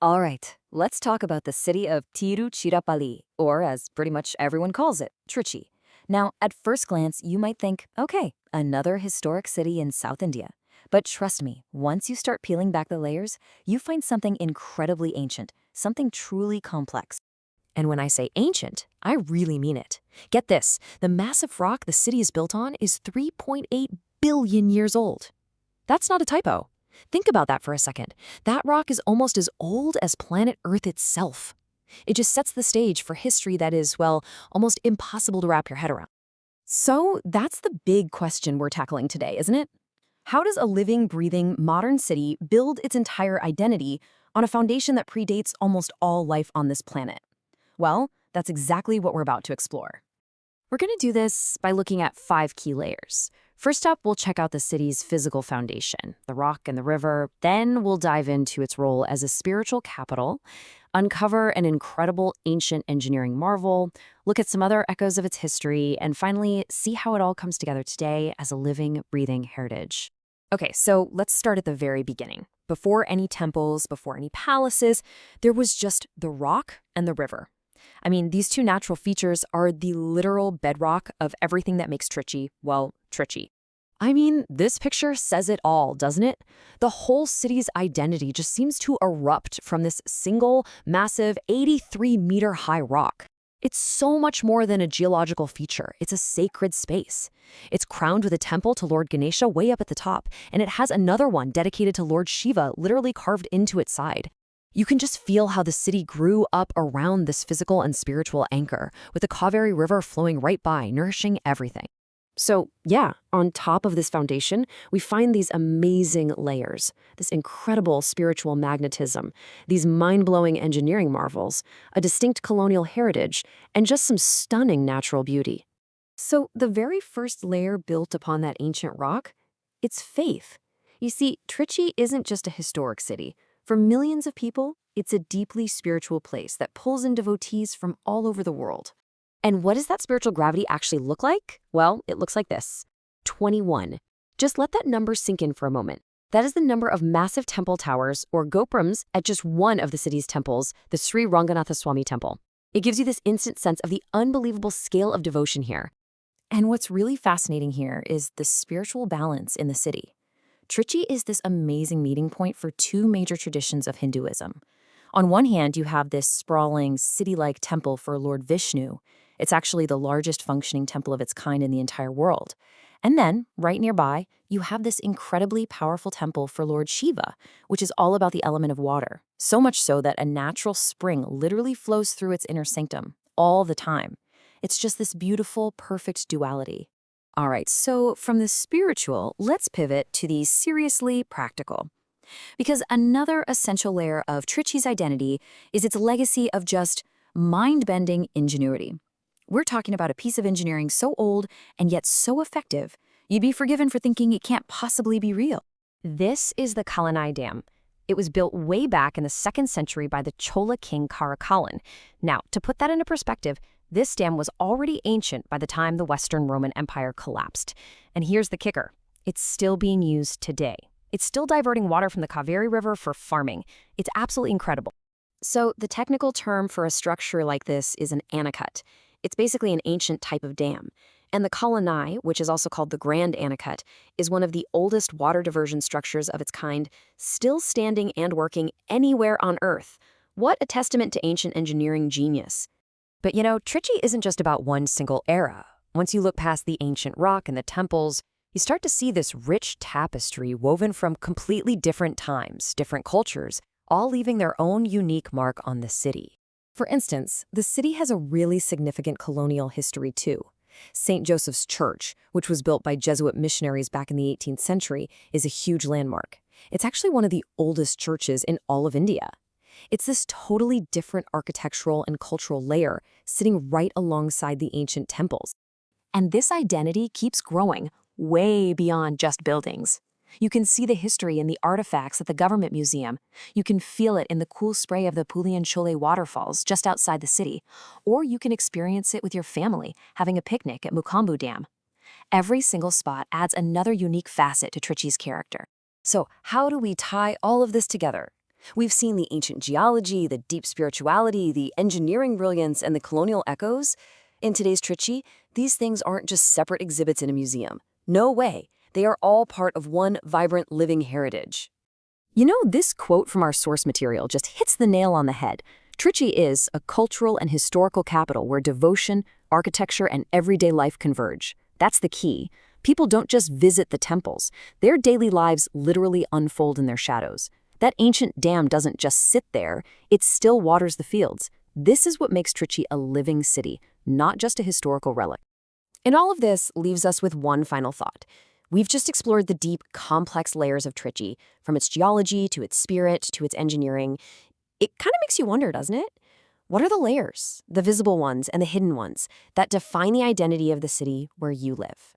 All right, let's talk about the city of Tiruchirappalli, or as pretty much everyone calls it, Trichy. Now, at first glance, you might think, okay, another historic city in South India. But trust me, once you start peeling back the layers, you find something incredibly ancient, something truly complex. And when I say ancient, I really mean it. Get this, the massive rock the city is built on is 3.8 billion years old. That's not a typo. Think about that for a second. That rock is almost as old as planet Earth itself. It just sets the stage for history that is, well, almost impossible to wrap your head around. So that's the big question we're tackling today, isn't it? How does a living, breathing, modern city build its entire identity on a foundation that predates almost all life on this planet? Well, that's exactly what we're about to explore. We're going to do this by looking at 5 key layers. First up, we'll check out the city's physical foundation, the rock and the river. Then we'll dive into its role as a spiritual capital, uncover an incredible ancient engineering marvel, look at some other echoes of its history, and finally, see how it all comes together today as a living, breathing heritage. Okay, so let's start at the very beginning. Before any temples, before any palaces, there was just the rock and the river. I mean, these two natural features are the literal bedrock of everything that makes Trichy, well, Trichy. I mean, this picture says it all, doesn't it? The whole city's identity just seems to erupt from this single, massive, 83-meter-high rock. It's so much more than a geological feature. It's a sacred space. It's crowned with a temple to Lord Ganesha way up at the top, and it has another one dedicated to Lord Shiva literally carved into its side. You can just feel how the city grew up around this physical and spiritual anchor, with the Kaveri River flowing right by, nourishing everything. So, yeah, on top of this foundation, we find these amazing layers, this incredible spiritual magnetism, these mind-blowing engineering marvels, a distinct colonial heritage, and just some stunning natural beauty. So, the very first layer built upon that ancient rock, it's faith. You see, Trichy isn't just a historic city. For millions of people, it's a deeply spiritual place that pulls in devotees from all over the world. And what does that spiritual gravity actually look like? Well, it looks like this. 21. Just let that number sink in for a moment. That is the number of massive temple towers, or gopurams, at just one of the city's temples, the Sri Ranganathaswamy Temple. It gives you this instant sense of the unbelievable scale of devotion here. And what's really fascinating here is the spiritual balance in the city. Trichy is this amazing meeting point for 2 major traditions of Hinduism. On one hand, you have this sprawling, city-like temple for Lord Vishnu. It's actually the largest functioning temple of its kind in the entire world. And then, right nearby, you have this incredibly powerful temple for Lord Shiva, which is all about the element of water. So much so that a natural spring literally flows through its inner sanctum, all the time. It's just this beautiful, perfect duality. All right, so from the spiritual, let's pivot to the seriously practical. Because another essential layer of Trichy's identity is its legacy of just mind-bending ingenuity. We're talking about a piece of engineering so old and yet so effective, you'd be forgiven for thinking it can't possibly be real. This is the Kallanai Dam. It was built way back in the 2nd century by the Chola king Caracallan. Now, to put that into perspective, this dam was already ancient by the time the Western Roman Empire collapsed. And here's the kicker. It's still being used today. It's still diverting water from the Kaveri River for farming. It's absolutely incredible. So the technical term for a structure like this is an anicut. It's basically an ancient type of dam. And the Kallanai, which is also called the Grand Anicut, is one of the oldest water diversion structures of its kind, still standing and working anywhere on Earth. What a testament to ancient engineering genius. But you know, Trichy isn't just about one single era. Once you look past the ancient rock and the temples, you start to see this rich tapestry woven from completely different times, different cultures, all leaving their own unique mark on the city. For instance, the city has a really significant colonial history too. St. Joseph's Church, which was built by Jesuit missionaries back in the 18th century, is a huge landmark. It's actually one of the oldest churches in all of India. It's this totally different architectural and cultural layer sitting right alongside the ancient temples. And this identity keeps growing way beyond just buildings. You can see the history in the artifacts at the government museum. You can feel it in the cool spray of the Pulian waterfalls just outside the city. Or you can experience it with your family, having a picnic at Mukambu Dam. Every single spot adds another unique facet to Trichy's character. So how do we tie all of this together? We've seen the ancient geology, the deep spirituality, the engineering brilliance, and the colonial echoes. In today's Trichy, these things aren't just separate exhibits in a museum. No way. They are all part of one vibrant living heritage. You know, this quote from our source material just hits the nail on the head. Trichy is a cultural and historical capital where devotion, architecture, and everyday life converge. That's the key. People don't just visit the temples. Their daily lives literally unfold in their shadows. That ancient dam doesn't just sit there, it still waters the fields. This is what makes Trichy a living city, not just a historical relic. And all of this leaves us with one final thought. We've just explored the deep, complex layers of Trichy, from its geology to its spirit to its engineering. It kind of makes you wonder, doesn't it? What are the layers, the visible ones and the hidden ones, that define the identity of the city where you live?